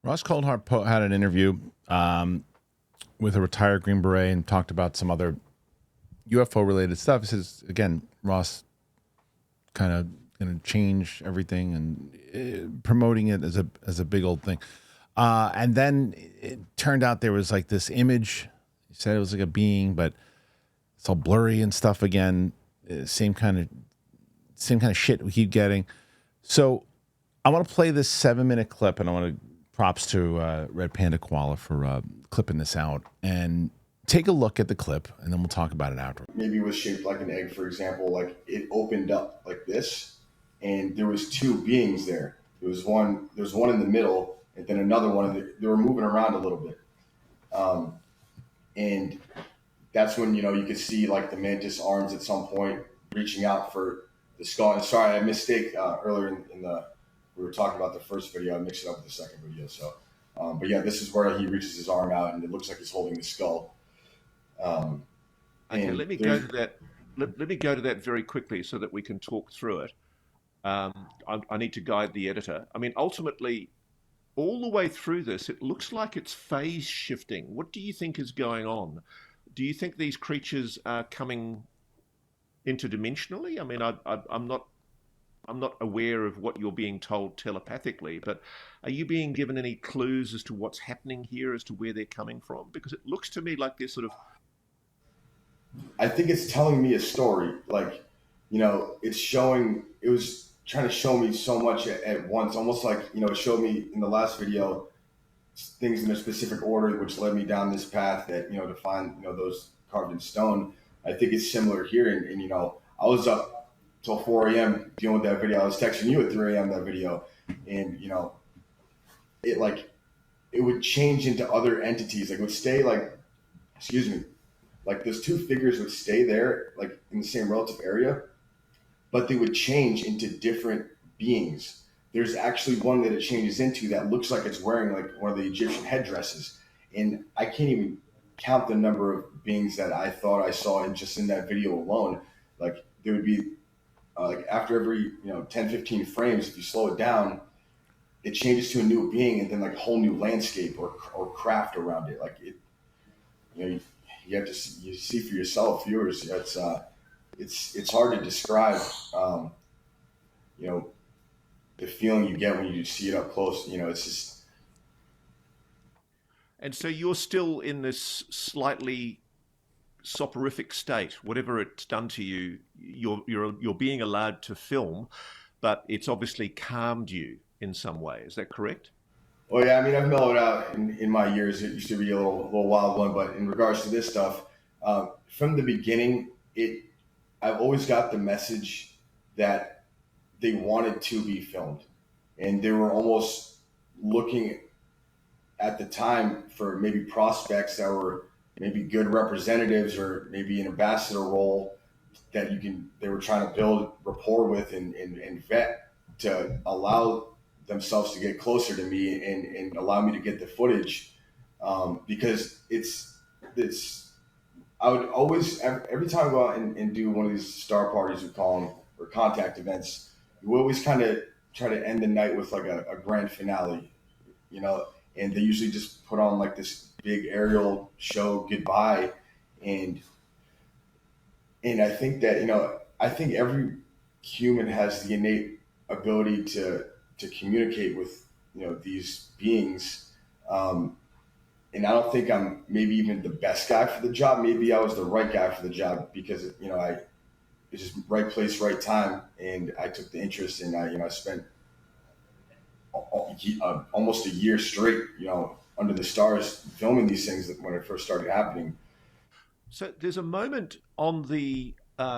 Ross Coulthart had an interview with a retired Green Beret and talked about some other UFO related stuff. He says, again, Ross kind of going to change everything and promoting it as a big old thing. And then it turned out there was like this image. He said it was like a being, but it's all blurry and stuff again. Same kind of shit we keep getting. So I want to play this 7-minute clip, and I want to props to Red Panda Koala for clipping this out, and take a look at the clip, and then we'll talk about it after. Maybe it was shaped like an egg, for example. Like it opened up like this, and there was two beings there. There's one in the middle, and then another one. They were moving around a little bit, and that's when you could see like the mantis arms at some point reaching out for the skull. And sorry, I mistake earlier in the. We were talking about the first video. I mixed it up with the second video. So, but yeah, this is where he reaches his arm out, and it looks like he's holding the skull. Okay, let me go to that. Let me go to that very quickly so that we can talk through it. I need to guide the editor. I mean, ultimately, all the way through this, it looks like it's phase shifting. What do you think is going on? Do you think these creatures are coming interdimensionally? I mean, I'm not aware of what you're being told telepathically, but are you being given any clues as to what's happening here, as to where they're coming from? Because it looks to me like they're sort of... I think it's telling me a story. Like, it was trying to show me so much at once, almost like, it showed me in the last video things in a specific order, which led me down this path that, to find, those carved in stone. I think it's similar here. And I was up till 4 a.m. dealing with that video. I was texting you at 3 a.m. that video, and it would change into other entities. Like it would stay like those two figures would stay there, like in the same relative area, but they would change into different beings. There's actually one that it changes into that looks like it's wearing like one of the Egyptian headdresses, and I can't even count the number of beings that I thought I saw in that video alone. Like there would be. Like after every 10, 15 frames, if you slow it down, it changes to a new being, and then like a whole new landscape or craft around it. Like it, you have to see for yourself, viewers. It's hard to describe. The feeling you get when you see it up close. It's just. And so you're still in this slightly soporific state. Whatever it's done to you, you're being allowed to film, but it's obviously calmed you in some way. Is that correct? Well, yeah. I mean, I've mellowed out in my years. It used to be a little wild one, but in regards to this stuff, from the beginning, I've always got the message that they wanted to be filmed, and they were almost looking at the time for maybe prospects that were maybe good representatives or maybe an ambassador role that they were trying to build rapport with and vet to allow themselves to get closer to me and allow me to get the footage. Because I would always, every time I go out and do one of these star parties, we call them, or contact events, we always kind of try to end the night with like a grand finale, and they usually just put on like this big aerial show goodbye, and I think that I think every human has the innate ability to communicate with these beings, and I don't think I'm maybe even the best guy for the job. Maybe I was the right guy for the job because it's just right place, right time, and I took the interest, and I spent almost a year straight, under the stars filming these things when it first started happening. So there's a moment on the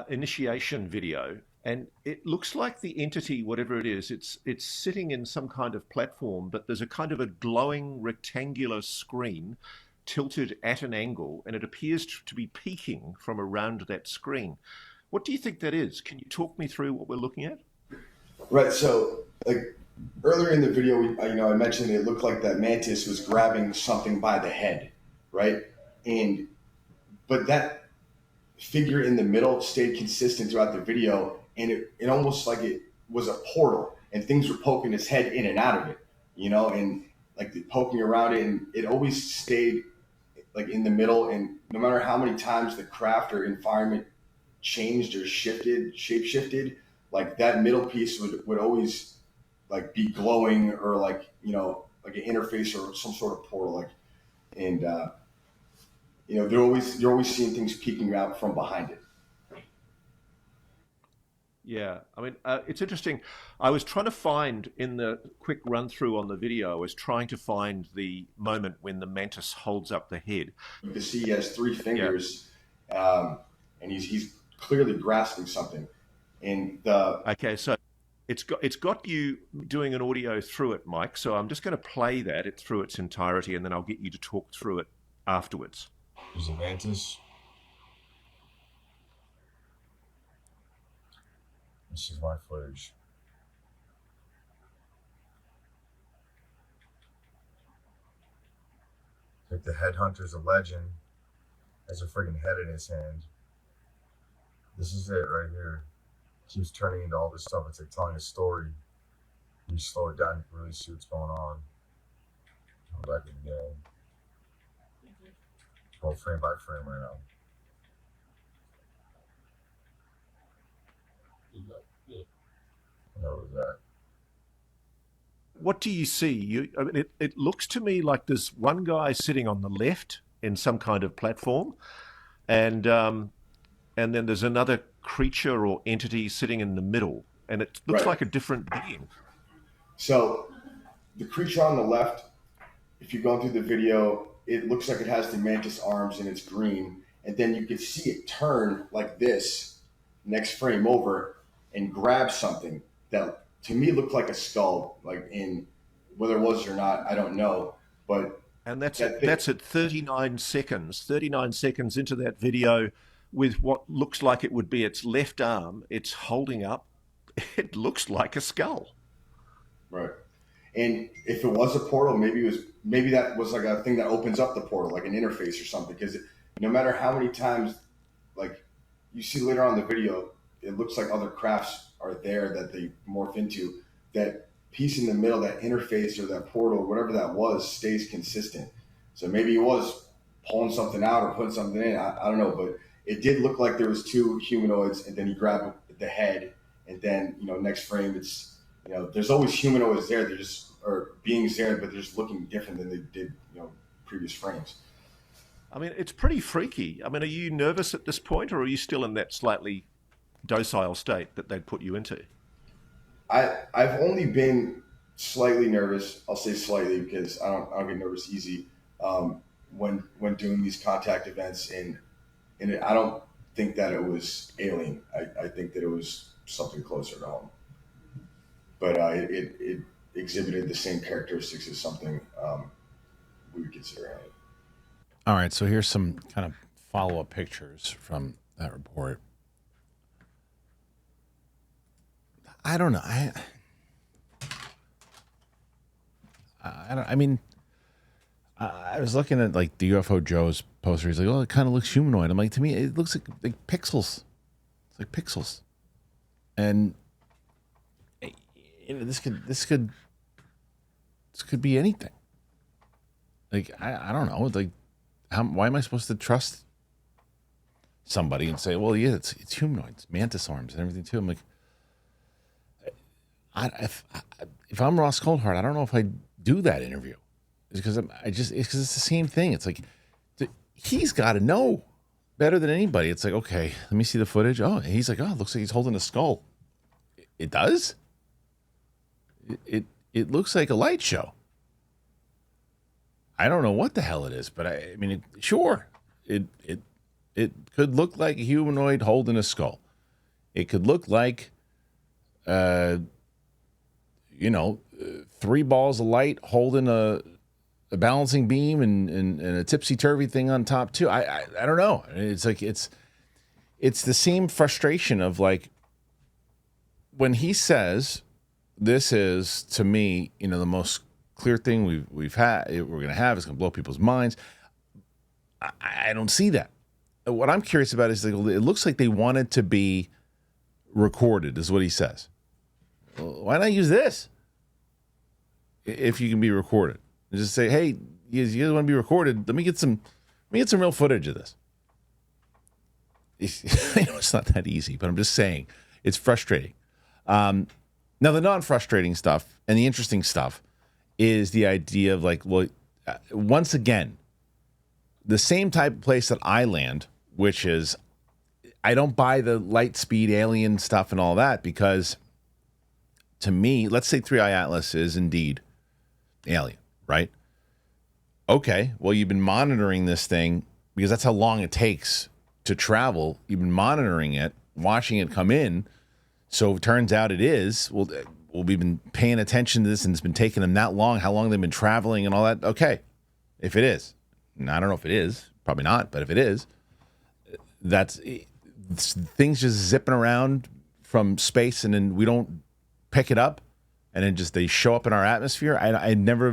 initiation video, and it looks like the entity, whatever it is, it's sitting in some kind of platform, but there's a kind of a glowing rectangular screen tilted at an angle, and it appears to be peeking from around that screen. What do you think that is? Can you talk me through what we're looking at? Right. So, like earlier in the video, I mentioned it looked like that mantis was grabbing something by the head, right? But that figure in the middle stayed consistent throughout the video, and it almost like it was a portal, and things were poking his head in and out of it, and like the poking around it, and it always stayed like in the middle. And no matter how many times the craft or environment changed or shifted, shape shifted, like that middle piece would always like be glowing, or like, you know, like an interface or some sort of portal, like, and you know, you're always seeing things peeking out from behind it. Yeah, I mean, it's interesting. I was trying to find in the quick run through on the video, I was trying to find the moment when the mantis holds up the head. You can see he has three Yeah. fingers, um, and he's clearly grasping something. And the Okay, so it's got you doing an audio through it, Mike. So I'm just going to play that it through its entirety, and then I'll get you to talk through it afterwards. There's a mantis. This is my footage. Like the headhunter's a legend, has a friggin' head in his hand. This is it right here. Keeps turning into all this stuff. It's like telling a story. You slow it down, you can really see what's going on. Go back to the beginning. Go frame by frame right now. What was that? What do you see? I mean, it looks to me like there's one guy sitting on the left in some kind of platform, and then there's another creature or entity sitting in the middle, and it looks Right. like a different being. So the creature on the left, if you're going through the video, it looks like it has the mantis arms and it's green. And then you can see it turn like this next frame over and grab something that to me looked like a skull, like in whether it was or not, I don't know. But And that's that at, thing, that's at 39 seconds. 39 seconds into that video, with what looks like it would be its left arm, it's holding up. It looks like a skull. right. And if it was a portal, maybe that was like a thing that opens up the portal, like an interface or something. Because no matter how many times, like you see later on in the video, it looks like other crafts are there that they morph into. That piece in the middle, that interface or that portal, whatever that was, stays consistent. So maybe he was pulling something out or putting something in. I don't know, but it did look like there was two humanoids, and then he grabbed the head, and then, you know, next frame it's, you know, there's always humanoids there. They're just, or beings there, but they're just looking different than they did, you know, previous frames. I mean, it's pretty freaky. I mean, are you nervous at this point, or are you still in that slightly docile state that they'd put you into? I've only been slightly nervous. I'll say slightly because I don't get nervous easy when doing these contact events, and I don't think that it was alien. I think that it was something closer to home, but it exhibited the same characteristics as something we would consider alien. All right, so here's some kind of follow-up pictures from that report. I don't know. I mean, I was looking at like the UFO Joe's poster. He's like, "Oh, it kind of looks humanoid." I'm like, to me, it looks like pixels. It's like pixels, and you know, this could be anything. Like I don't know. Like, why am I supposed to trust somebody and say, "Well, yeah, it's humanoids, mantis arms, and everything too"? I'm like, if I'm Ross Coulthart, I don't know if I'd do that interview. It's because it's the same thing. It's like he's got to know better than anybody. It's like, okay, let me see the footage. Oh, and he's like, oh, it looks like he's holding a skull. It does. It looks like a light show. I don't know what the hell it is, but I mean, sure, it could look like a humanoid holding a skull. It could look like, three balls of light holding a balancing beam and a tipsy turvy thing on top too. I don't know. It's like it's the same frustration of like when he says this is, to me, the most clear thing we're gonna have. It's gonna blow people's minds. I don't see that. What I'm curious about is like, it looks like they wanted to be recorded, is what he says. Well, why not use this if you can be recorded? and just say, hey, you guys want to be recorded? Let me get some real footage of this. I know it's not that easy, but I'm just saying it's frustrating. Now, the non-frustrating stuff and the interesting stuff is the idea of like, well, once again, the same type of place that I land, which is I don't buy the light speed alien stuff and all that, because to me, let's say 3i Atlas is indeed alien, right? Okay, well, you've been monitoring this thing because that's how long it takes to travel. You've been monitoring it, watching it come in. So it turns out it is. Well, we've been paying attention to this, and it's been taking them that long, how long they've been traveling and all that. Okay, if it is. And I don't know if it is. Probably not, but if it is, that's things just zipping around from space, and then we don't pick it up, and then just they show up in our atmosphere. I never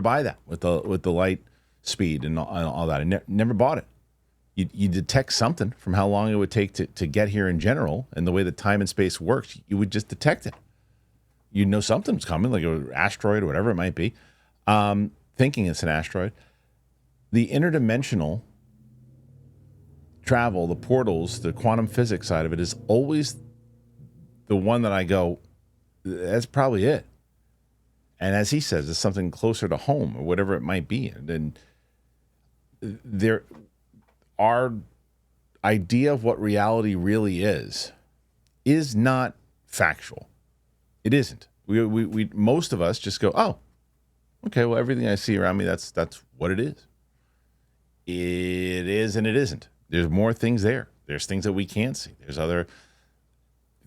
buy that with the light speed and all that. I never bought it. You detect something from how long it would take to get here in general, and the way that time and space works, you would just detect it. You know something's coming, like an asteroid or whatever it might be, thinking it's an asteroid. The interdimensional travel, the portals, the quantum physics side of it is always the one that I go, that's probably it. And as he says, it's something closer to home or whatever it might be. And then our idea of what reality really is not factual. It isn't. We most of us just go, oh, okay, well, everything I see around me, that's what it is. It is and it isn't. There's more things there. There's things that we can't see. There's other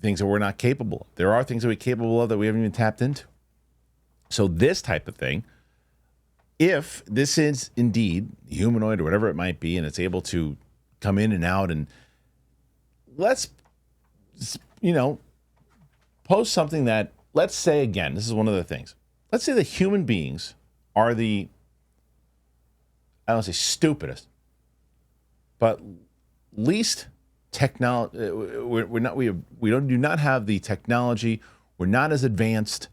things that we're not capable of. There are things that we're capable of that we haven't even tapped into. So this type of thing, if this is indeed humanoid or whatever it might be, and it's able to come in and out, and let's, post something that, let's say again, this is one of the things. Let's say the human beings are the, I don't say stupidest, but least technology. We do not have the technology. We're not as advanced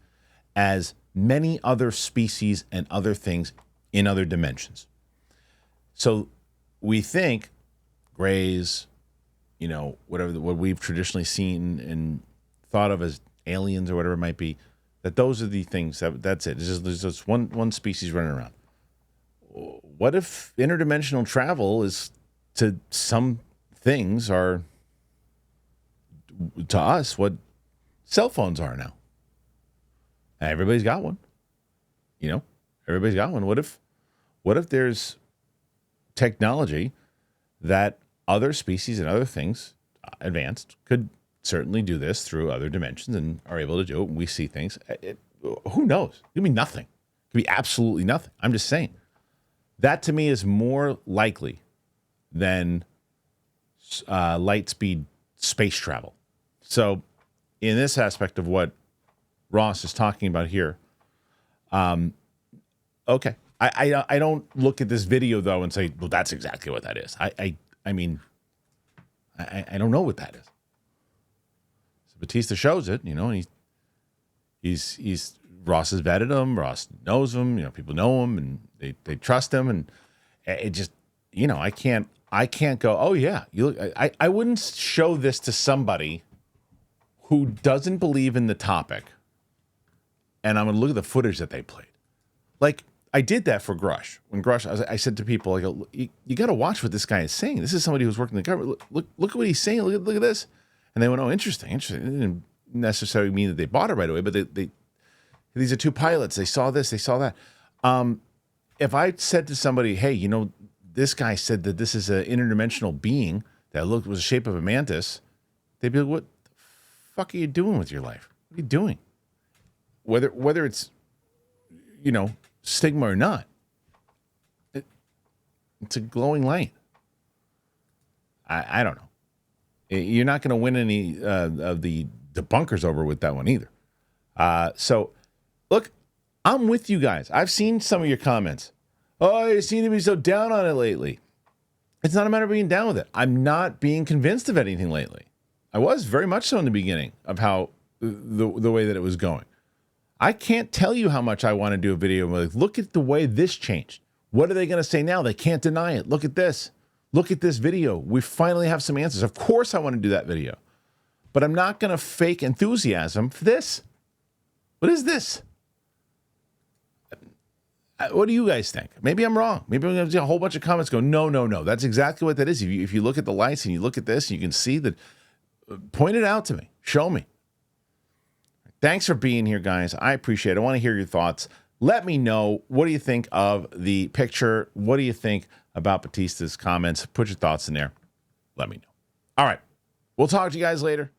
as many other species and other things in other dimensions. So we think grays, what we've traditionally seen and thought of as aliens or whatever it might be, that those are the things that's it. There's just one species running around. What if interdimensional travel is to some things are to us what cell phones are now? Everybody's got one. Everybody's got one. What if there's technology that other species and other things advanced could certainly do this through other dimensions and are able to do it? We see things. Who knows? It could be nothing. It could be absolutely nothing. I'm just saying. That to me is more likely than light speed space travel. So in this aspect of what Ross is talking about here, okay. I don't look at this video though and say, well, that's exactly what that is. I mean, I don't know what that is. So Batista shows it, and he's Ross has vetted him. Ross knows him. People know him and they trust him. And it just, I can't go, oh yeah, you look. I wouldn't show this to somebody who doesn't believe in the topic, and I'm gonna look at the footage that they played. Like I did that for Grush. When Grush, I said to people, I go, you got to watch what this guy is saying. This is somebody who's working in the government. Look at what he's saying. Look at this. And they went, oh, interesting. It didn't necessarily mean that they bought it right away, but these are two pilots. They saw this, they saw that. If I said to somebody, hey, this guy said that this is an interdimensional being that was the shape of a mantis, they'd be like, what the fuck are you doing with your life? What are you doing? Whether it's, stigma or not, it's a glowing light. I don't know. You're not going to win any of the debunkers over with that one either. So, look, I'm with you guys. I've seen some of your comments. Oh, you seem to be so down on it lately. It's not a matter of being down with it. I'm not being convinced of anything lately. I was very much so in the beginning of how the way that it was going. I can't tell you how much I want to do a video. Like, look at the way this changed. What are they going to say now? They can't deny it. Look at this. Look at this video. We finally have some answers. Of course I want to do that video. But I'm not going to fake enthusiasm for this. What is this? What do you guys think? Maybe I'm wrong. Maybe I'm going to see a whole bunch of comments go, no. That's exactly what that is. If you look at the lights and you look at this, you can see that. Point it out to me. Show me. Thanks for being here, guys. I appreciate it. I want to hear your thoughts. Let me know. What do you think of the picture? What do you think about Batista's comments? Put your thoughts in there. Let me know. All right. We'll talk to you guys later.